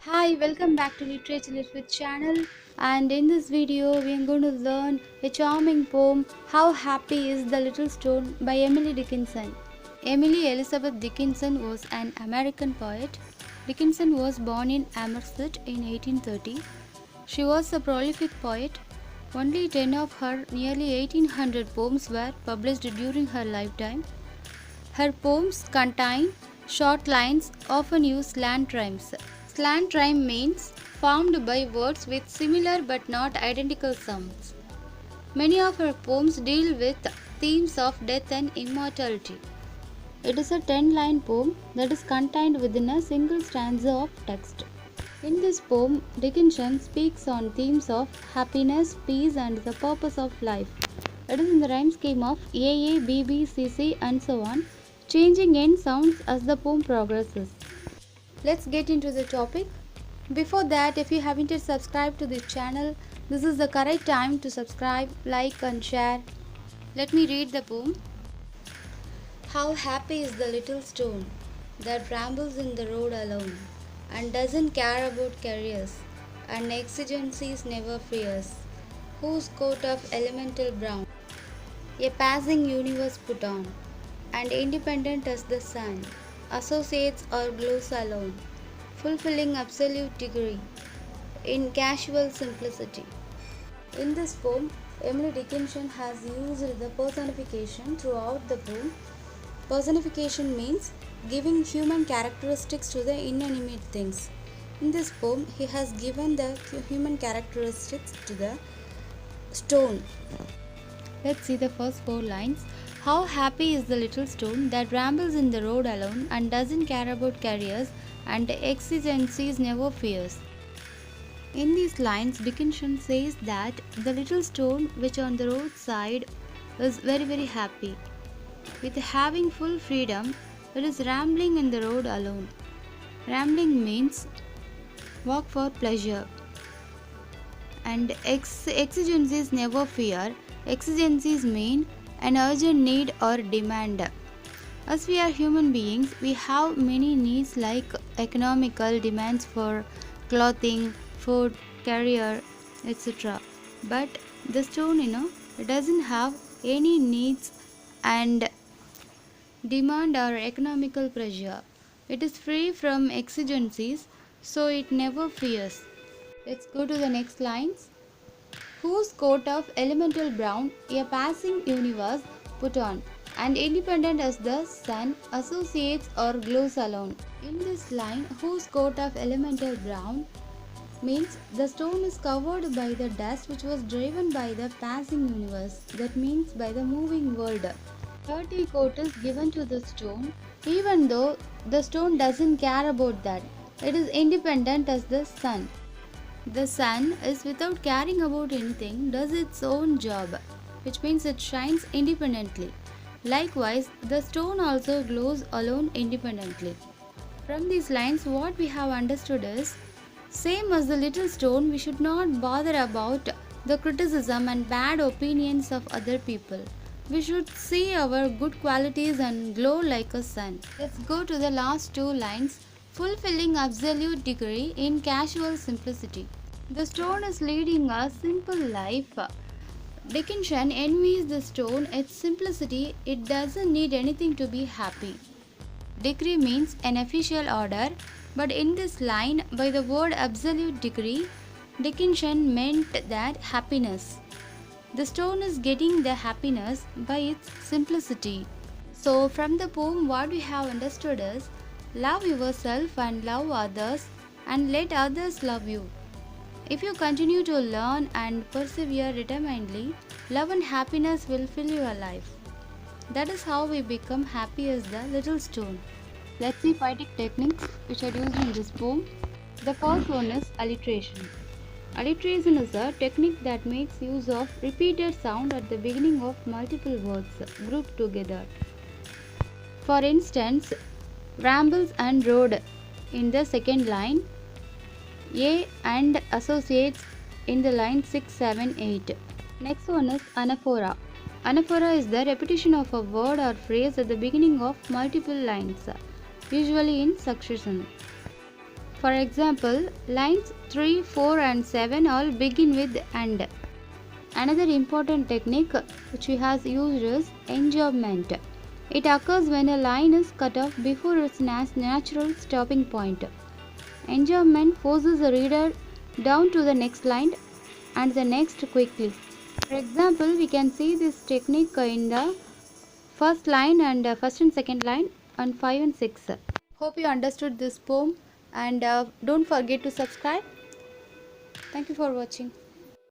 Hi, welcome back to Literature Lit with channel, and in this video we are going to learn a charming poem How Happy is the Little Stone by Emily Dickinson. Emily Elizabeth Dickinson was an American poet. Dickinson was born in Amersfoort in 1830. She was a prolific poet. Only 10 of her nearly 1800 poems were published during her lifetime. Her poems contain short lines, often use slant rhymes. Slant rhyme means formed by words with similar but not identical sounds. Many of her poems deal with themes of death and immortality. It is a 10-line poem that is contained within a single stanza of text. In this poem, Dickinson speaks on themes of happiness, peace, and the purpose of life. It is in the rhyme scheme of A, B, B, C, C, and so on, changing in sounds as the poem progresses. Let's get into the topic. Before that, if you haven't yet subscribed to this channel, this is the correct time to subscribe, like, and share. Let me read the poem. How happy is the little stone that rambles in the road alone and doesn't care about careers and exigencies never fears, whose coat of elemental brown a passing universe put on, and independent as the sun, associates or glows alone, fulfilling absolute degree in casual simplicity. In this poem, Emily Dickinson has used the personification throughout the poem. Personification means giving human characteristics to the inanimate things. In this poem, he has given the human characteristics to the stone. Let's see the first four lines. How happy is the little stone that rambles in the road alone and doesn't care about careers and exigencies never fears. In these lines, Dickinson says that the little stone which on the roadside is very happy. With having full freedom, it is rambling in the road alone. Rambling means walk for pleasure. And exigencies never fear. Exigencies mean an urgent need or demand. As we are human beings, we have many needs like economical demands for clothing, food, career, etc. But the stone, it doesn't have any needs and demand or economical pressure. It is free from exigencies, so it never fears. Let's go to the next lines. Whose coat of elemental brown a passing universe put on, and independent as the sun, associates or glows alone. In this line, whose coat of elemental brown means the stone is covered by the dust which was driven by the passing universe, that means by the moving world. Dirty coat is given to the stone, even though the stone doesn't care about that. It is independent as the sun. The sun is without caring about anything, does its own job, which means it shines independently. Likewise, the stone also glows alone independently. From these lines, what we have understood is, same as the little stone, we should not bother about the criticism and bad opinions of other people. We should see our good qualities and glow like a sun. Let's go to the last two lines. Fulfilling absolute degree in casual simplicity. The stone is leading a simple life. Dickinson envies the stone its simplicity. It doesn't need anything to be happy. Degree means an official order, but in this line, by the word absolute degree, Dickinson meant that happiness. The stone is getting the happiness by its simplicity. So, from the poem, what we have understood is, love yourself and love others, and let others love you. If you continue to learn and persevere determinedly, love and happiness will fill your life. That is how we become happy as the little stone. Let's see poetic techniques which are used in this poem. The first one is alliteration. Alliteration is a technique that makes use of repeated sound at the beginning of multiple words grouped together. For instance, rambles and road in the second line, a and associates in the line 6, 7, 8. Next one is anaphora. Anaphora is the repetition of a word or phrase at the beginning of multiple lines, usually in succession. For example, lines 3, 4 and 7 all begin with "and". Another important technique which we have used is enjambment. It occurs when a line is cut off before its natural stopping point. Enjambment forces the reader down to the next line and the next quickly. For example, we can see this technique in the first line and first and second line on 5 and 6. Hope you understood this poem, and don't forget to subscribe. Thank you for watching.